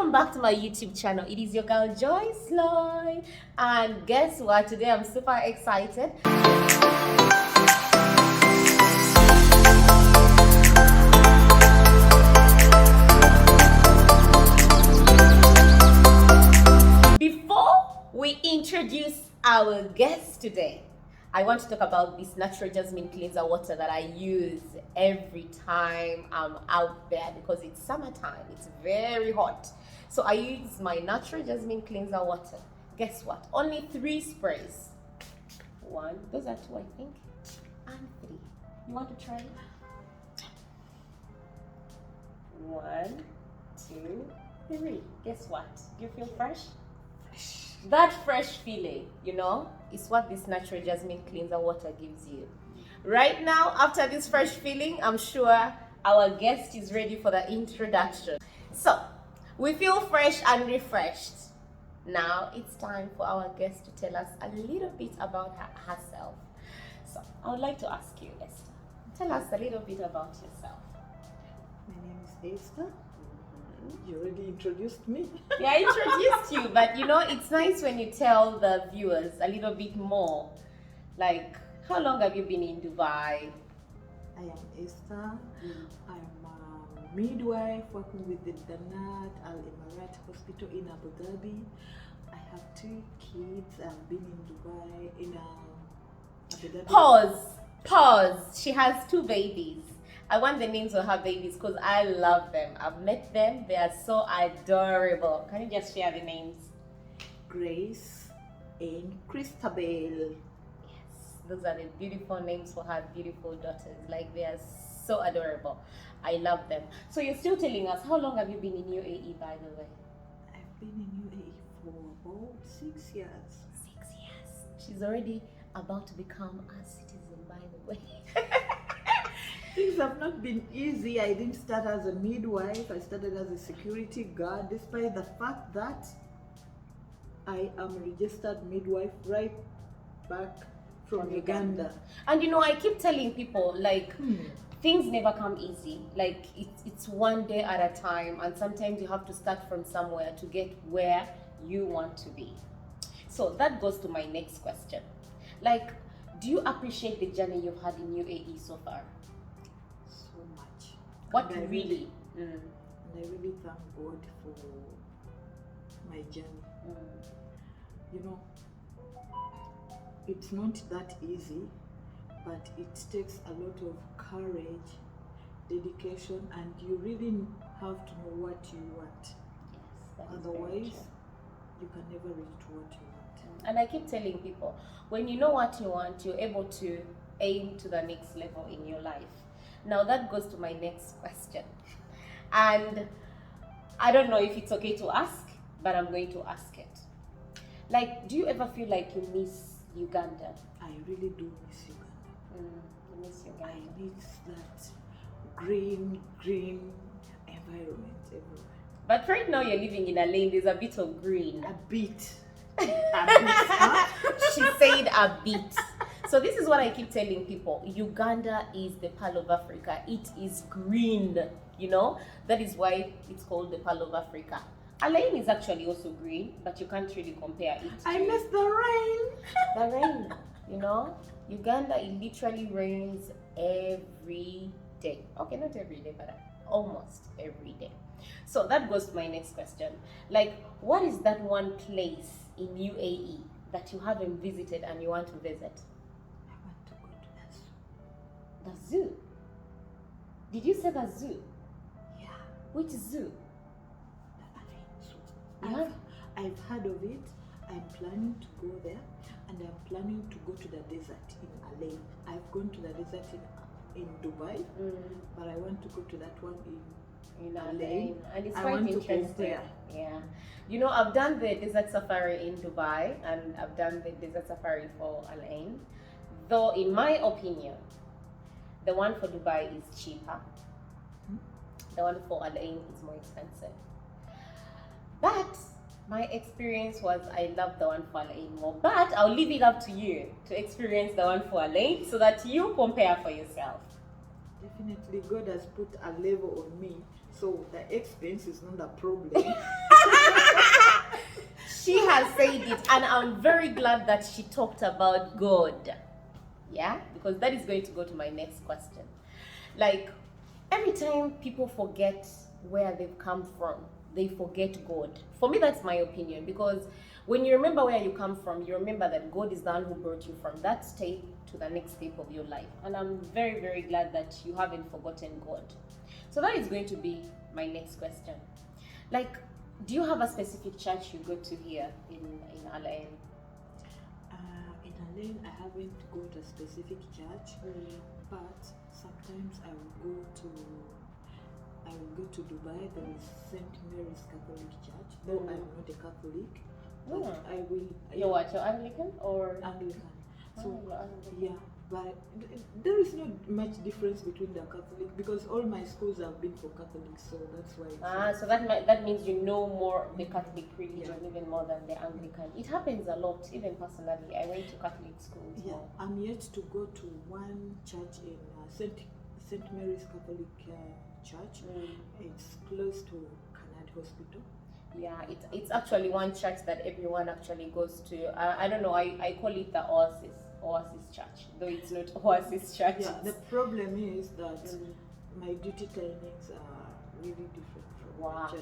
Welcome back to my YouTube channel. It is your girl Joyce Lloyd, and guess what? Today I'm super excited. Before we introduce our guest today, I want to talk about this natural jasmine cleanser water that I use every time I'm out there because it's summertime. It's very hot. So I use my natural jasmine cleanser water. Guess what? Only 3 sprays. 1, those are 2 I think, and 3. You want to try it? 1, 2, 3. Guess what? Do you feel fresh? That fresh feeling, is what this natural jasmine cleanser water gives you. Right now, after this fresh feeling, I'm sure our guest is ready for the introduction. So, we feel fresh and refreshed. Now, it's time for our guest to tell us a little bit about herself. So, I would like to ask you, Esther, tell us a little bit about yourself. My name is Esther. You already introduced me. Yeah, I introduced you, but it's nice when you tell the viewers a little bit more. Like, how long have you been in Dubai? I am Esther. I'm a midwife working with the Danat Al Emirat Hospital in Abu Dhabi. I have 2 kids. I've been in Dubai in Abu Dhabi. Pause. She has 2 babies. I want the names of her babies because I love them. I've met them. They are so adorable. Can you just share the names? Grace and Christabel. Yes, those are the beautiful names for her beautiful daughters. Like, they are so adorable. I love them. So you're still telling us, how long have you been in UAE, by the way? I've been in UAE for about 6 years. 6 years. She's already about to become a citizen, by the way. Things have not been easy. I didn't start as a midwife. I started as a security guard, despite the fact that I am a registered midwife right back from Uganda. And I keep telling people, like, things never come easy. Like, it's one day at a time, and sometimes you have to start from somewhere to get where you want to be. So that goes to my next question. Like, do you appreciate the journey you've had in UAE so far? So much. What and really? And I really thank God for my journey. It's not that easy, but it takes a lot of courage, dedication, and you really have to know what you want. Yes, otherwise you can never reach to what you want. And I keep telling people, when you know what you want, you're able to aim to the next level in your life. Now that goes to my next question. And I don't know if it's okay to ask, but I'm going to ask it. Like, do you ever feel like you miss Uganda? I really do miss Uganda. You miss Uganda. I miss that green environment everywhere. But right now you're living in a lane, there's a bit of green. A bit. Huh? She said a bit. So this is what I keep telling people. Uganda is the Pearl of Africa. It is green, That is why it's called the Pearl of Africa. Alain is actually also green, but you can't really compare it. I miss the rain. The rain, Uganda, it literally rains every day. Okay, not every day, but almost every day. So that goes to my next question. Like, what is that one place in UAE that you haven't visited and you want to visit? I want to go to the zoo. The zoo? Did you say the zoo? Yeah. Which zoo? The Alain Zoo. I've heard of it. I'm planning to go there, and I'm planning to go to the desert in Alain. I've gone to the desert in Dubai, but I want to go to that one in Alain. And it's quite interesting. Yeah. I've done the desert safari in Dubai, and I've done the desert safari for Alain. Though, in my opinion, the one for Dubai is cheaper. The one for Alain is more expensive. But my experience was I love the one for Alain more. But I'll leave it up to you to experience the one for Alain so that you compare for yourself. Definitely, God has put a level on me, so the expense is not a problem. has said it, and I'm very glad that she talked about God. Yeah, because that is going to go to my next question. Like, every time people forget where they've come from, they forget God. For me, that's my opinion, because when you remember where you come from, you remember that God is the one who brought you from that state to the next step of your life. And I'm very, very glad that you haven't forgotten God. So that is going to be my next question. Like, do you have a specific church you go to here in Alain? In Alain, I haven't got a specific church, but sometimes I will go to Dubai. There is St. Mary's Catholic Church. Though I'm not a Catholic, but I will. You're what? You're Anglican or Anglican? So you're Anglican. yeah, but there is not much difference between the Catholic, because all my schools have been for Catholics, so that's why. So that means you know more of the Catholic religion, even more than the Anglican. It happens a lot. Even personally, I went to Catholic schools. Yeah, I'm yet to go to one church in St. Mary's Catholic Church. It's close to Canad Hospital. Yeah, it's actually one church that everyone actually goes to. I don't know. I call it the Oasis Church, though it's not Oasis Church. Yeah, the problem is that my duty timings are really different from my church.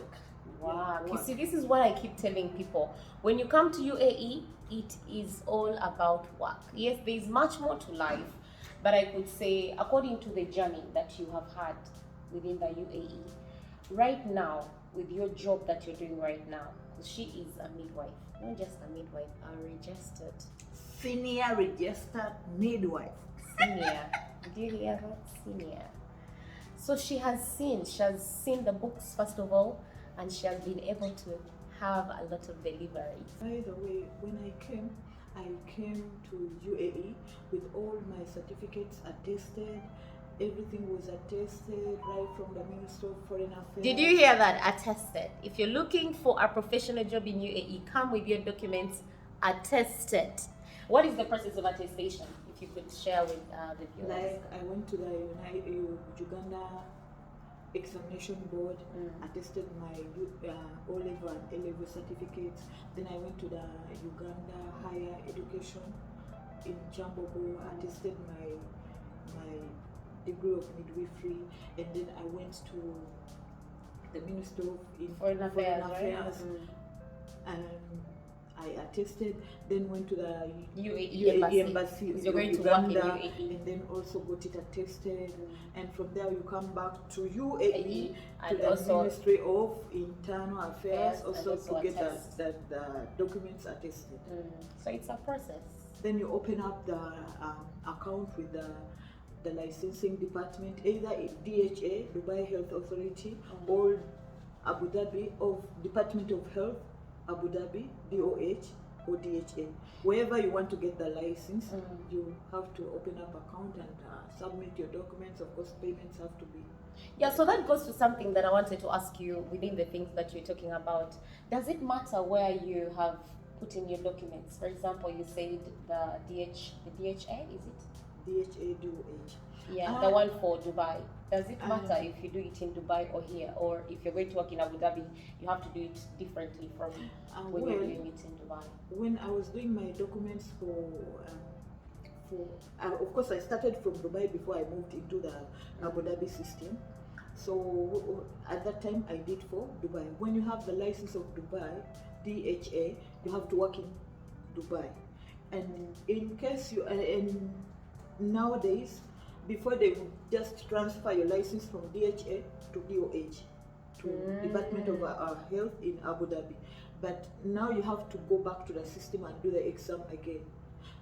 Wow. Yeah, You see, this is what I keep telling people. When you come to UAE, it is all about work. Yes, there is much more to life, but I could say, according to the journey that you have had within the UAE, right now, with your job that you're doing right now, because she is a midwife, not just a midwife, a registered senior registered midwife. Senior. Did you hear that? Senior. So she has seen the books first of all, and she has been able to have a lot of deliveries. By the way, when I came to UAE with all my certificates attested. Everything was attested right from the Ministry of Foreign Affairs. Did you hear that? Attested. If you're looking for a professional job in UAE, come with your documents attested. What is the process of attestation? If you could share with the viewers. Like, I went to the Uganda Examination Board, attested my O-level and A-level certificates. Then I went to the Uganda Higher Education in Chambogo, attested my degree of midwifery, and then I went to the Ministry of Foreign Affairs, and I attested, then went to the UAE embassy you're going Uganda, to work in UAE. and then also got it attested, and from there you come back to UAE and to the also Ministry of Internal Affairs, also also to get attest. the documents attested. So it's a process. Then you open up the account with the licensing department, either DHA, Dubai Health Authority, or Abu Dhabi of Department of Health, Abu Dhabi, DOH, or DHA. Wherever you want to get the license, you have to open up account and submit your documents. Of course, payments have to be. Yeah, so that goes to something that I wanted to ask you within the things that you're talking about. Does it matter where you have put in your documents? For example, you said the DHA, is it? DHA, DOH. Yeah, the one for Dubai. Does it matter if you do it in Dubai or here, or if you're going to work in Abu Dhabi, you have to do it differently from when you're doing it in Dubai? When I was doing my documents of course I started from Dubai before I moved into the Abu Dhabi system. So at that time I did for Dubai. When you have the license of Dubai, DHA, you have to work in Dubai. And in case you and nowadays, before they would just transfer your license from DHA to DOH, to Department of Health in Abu Dhabi. But now you have to go back to the system and do the exam again.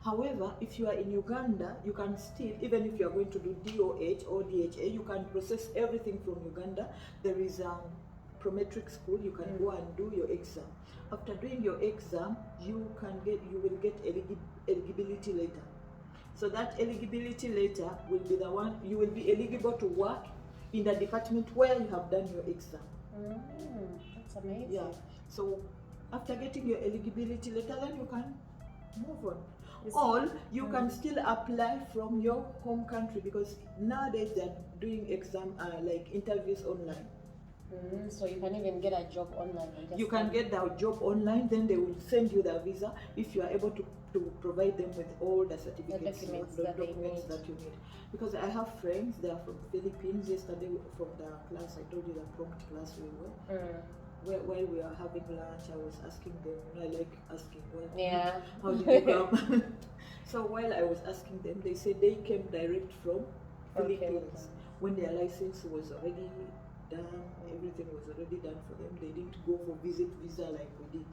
However, if you are in Uganda, you can still, even if you are going to do DOH or DHA, you can process everything from Uganda. There is a prometric school, you can go and do your exam. After doing your exam, you will get eligibility letter. So that eligibility letter will be the one, you will be eligible to work in the department where you have done your exam. That's amazing. Yeah. So after getting your eligibility letter, then you can move on. Or you can still apply from your home country, because nowadays they're doing exam like interviews online. So you can even get a job online. You can get the job online, then they will send you the visa if you are able to provide them with all the certificates, documents that you need. Because I have friends, they are from Philippines. Yesterday from the class, I told you the prompt class we were. While we are having lunch, I was asking them, I like asking, how did you come? So while I was asking them, they said they came direct from Philippines. When their license was already done, everything was already done for them. They didn't go for visa like we did.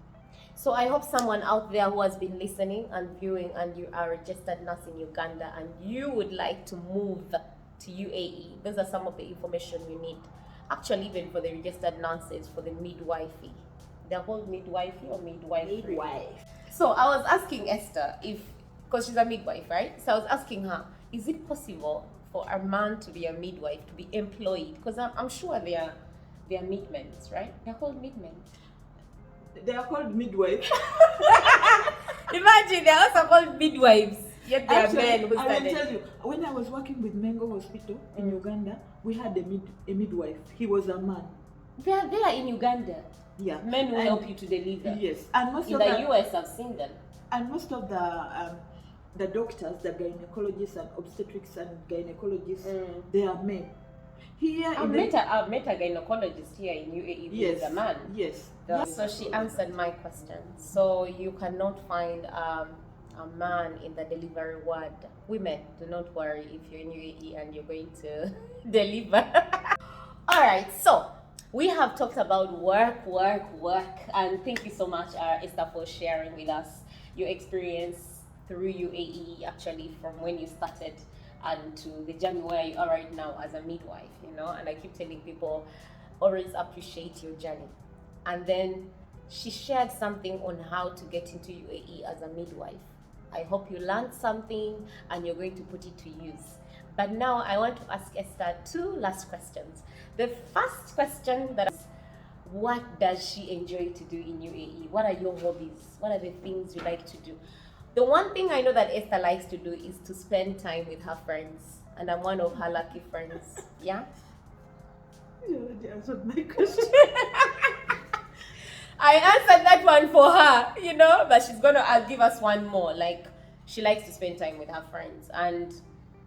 So I hope someone out there who has been listening and viewing, and you are a registered nurse in Uganda and you would like to move to UAE, those are some of the information you need. Actually, even for the registered nurses, for the midwifery. They're called midwifery or midwifery? Midwife. So I was asking Esther because she's a midwife, right? So I was asking her, is it possible for a man to be a midwife, to be employed? Because I'm sure they are midmen, right? They're called midmen. They are called midwives. Imagine, they're also called midwives. Yet they are men who I started. will tell you, when I was working with Mengo Hospital in Uganda, we had a midwife. He was a man. They are in Uganda. Yeah. Men will help you to deliver. Yes. And most in of the US, I've seen them. And most of the doctors, the gynecologists and obstetrics and gynecologists, they are men. Here I've met a gynecologist here in UAE who is a man. Yes. So she answered my question. So you cannot find a man in the delivery ward. Women, do not worry if you're in UAE and you're going to deliver. All right, so we have talked about work, and thank you so much, Esther, for sharing with us your experience through UAE, actually from when you started and to the journey where you are right now as a midwife, and I keep telling people, always appreciate your journey. And then she shared something on how to get into UAE as a midwife. I hope you learned something and you're going to put it to use. But now I want to ask Esther 2 last questions. The first question is, what does she enjoy to do in UAE? What are your hobbies? What are the things you like to do? The one thing I know that Esther likes to do is to spend time with her friends. And I'm one of her lucky friends. Yeah? You already answered my question. I answered that one for her, but she's going to give us one more. Like, she likes to spend time with her friends. And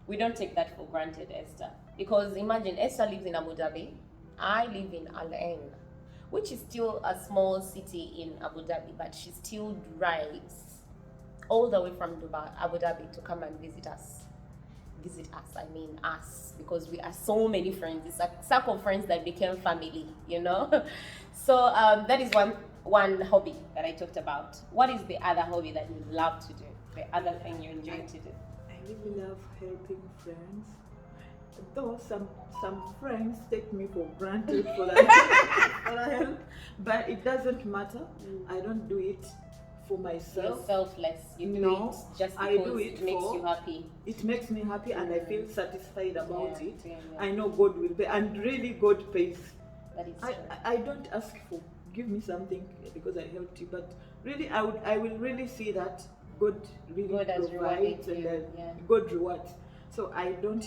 we don't take that for granted, Esther. Because imagine, Esther lives in Abu Dhabi. I live in Al Ain, which is still a small city in Abu Dhabi, but she still drives all the way from Abu Dhabi to come and visit us. I mean us, because we are so many friends. It's a circle of friends that became family, So that is one hobby that I talked about. What is the other hobby that you love to do? The other thing you enjoy to do? I really love helping friends. Though some friends take me for granted for that help, but it doesn't matter. I don't do it for myself. You're selfless. You do it just because it makes you happy. It makes me happy and I feel satisfied about it. Yeah. I know God will pay, and really God pays. That is true. I don't ask for give me something because I helped you, but really I will really see that God really provides and God rewards. So I don't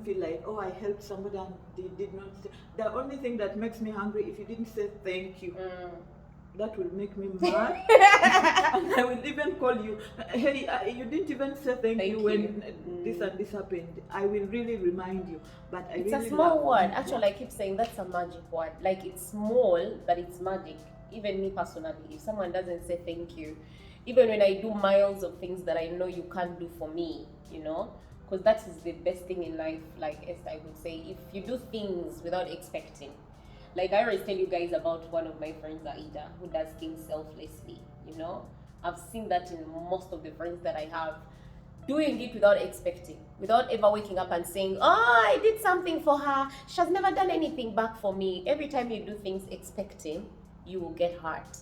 feel like, oh, I helped somebody and they did not say. The only thing that makes me hungry, if you didn't say thank you, that will make me mad. And I will even call you, hey, you didn't even say thank you when this and this happened. I will really remind you. But it's really a small word. Actually, I keep saying that's a magic word. Like, it's small, but it's magic. Even me personally, if someone doesn't say thank you, even when I do miles of things that I know you can't do for me, because that is the best thing in life, like Esther, I would say. If you do things without expecting, like I always tell you guys about one of my friends, Aida, who does things selflessly, I've seen that in most of the friends that I have, doing it without expecting, without ever waking up and saying, oh, I did something for her, she has never done anything back for me. Every time you do things expecting, you will get hurt.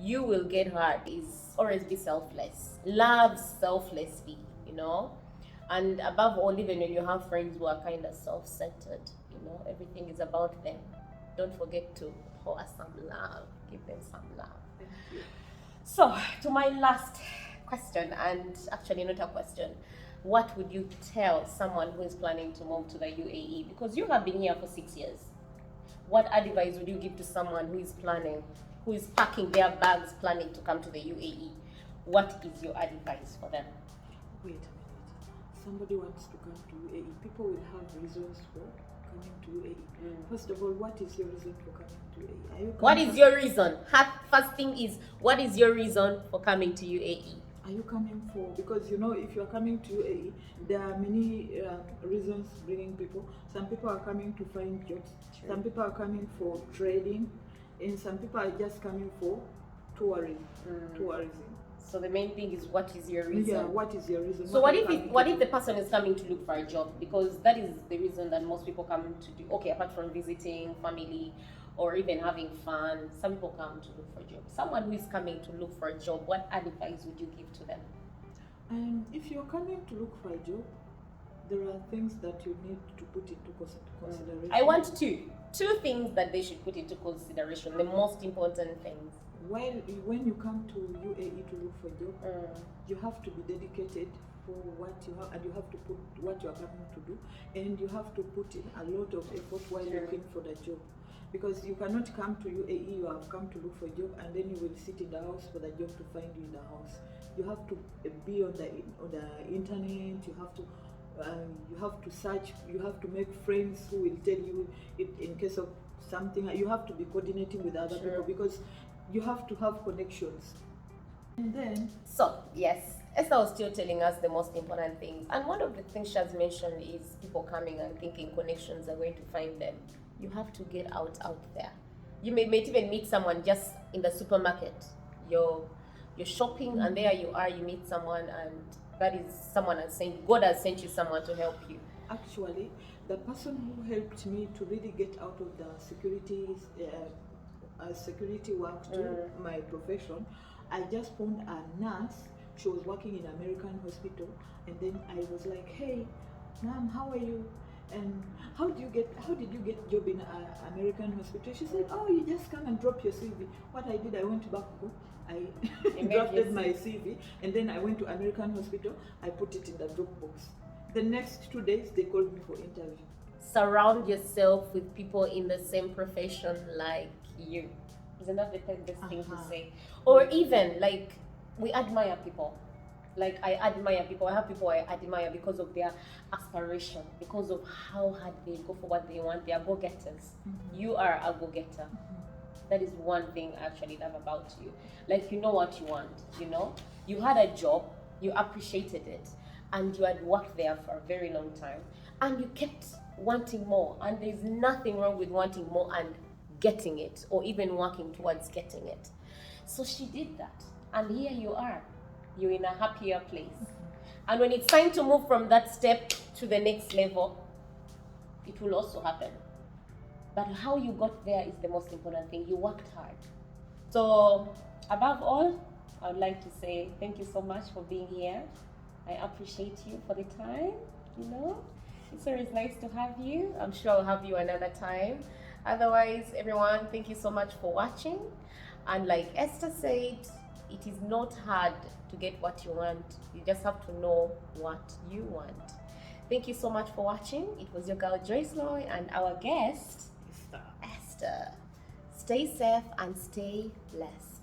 You will get hurt. Is always be selfless. Love selflessly, And above all, even when you have friends who are kind of self-centered, everything is about them. Don't forget to pour some love. Give them some love. Thank you. So, to my last question, and actually not a question, what would you tell someone who is planning to move to the UAE? Because you have been here for 6 years. what advice would you give to someone who is planning, who is packing their bags, planning to come to the UAE? What is your advice for them? Wait a minute. Somebody wants to come to UAE. People will have reasons for coming to UAE. First of all, what is your reason for coming to UAE? Are you What coming is your reason? First thing is, what is your reason for coming to UAE? Are you coming for, because you know, if you're coming to UAE, there are many reasons bringing people. Some people are coming to find jobs. True. Some people are coming for trading, and some people are just coming for tourism. So the main thing is, what is your reason? Yeah, what is your reason? So what if the person is coming to look for a job? Because that is the reason that most people come to do. Okay, apart from visiting family or even having fun, some people come to look for a job. Someone who is coming to look for a job, what advice would you give to them? And if you're coming to look for a job, there are things that you need to put into consideration. I want two things that they should put into consideration, the most important things. When you come to UAE to look for a job, you have to be dedicated for what you have, and you have to put what you are coming to do, and you have to put in a lot of effort while looking for the job. Because you cannot come to UAE, you have come to look for a job, and then you will sit in the house for the job to find you in the house. You have to be on the internet. You have to search. You have to make friends who will tell you in case of something. You have to be coordinating with other people, because you have to have connections. And then, so yes, Esther was still telling us the most important things, and one of the things she has mentioned is people coming and thinking connections are going to find them. You have to get out there. You may even meet someone just in the supermarket. You're shopping, and there you are. You meet someone, and that is someone has sent. God has sent you someone to help you. Actually, the person who helped me to really get out of the security work to my profession, I just found a nurse. She was working in an American hospital, and then I was like, "Hey, ma'am, how are you? And how did you get job in an American hospital?" She said, "Oh, you just come and drop your CV." What I did, I went back home, I dropped my CV, and then I went to American hospital. I put it in the Dropbox. The next 2 days, they called me for interview. Surround yourself with people in the same profession like you. Isn't that the best thing to say? Or even like, we admire people. Like, I admire people. I have people I admire because of their aspiration, because of how hard they go for what they want. They are go-getters. You are a go-getter. That is one thing I actually love about you. Like, you know what you want, you know? You had a job, you appreciated it, and you had worked there for a very long time, and you kept wanting more. And there's nothing wrong with wanting more and getting it, or even working towards getting it. So she did that, and here you are. You're in a happier place. And when it's time to move from that step to the next level, it will also happen. But how you got there is the most important thing. You worked hard. So above all, I would like to say thank you so much for being here. I appreciate you for the time, you know. It's always nice to have you. I'm sure I'll have you another time. Otherwise, everyone, thank you so much for watching. And like Esther said, it is not hard to get what you want. You just have to know what you want. Thank you so much for watching. It was your girl Joyce Loy and our guest, Esther. Stay safe and stay blessed.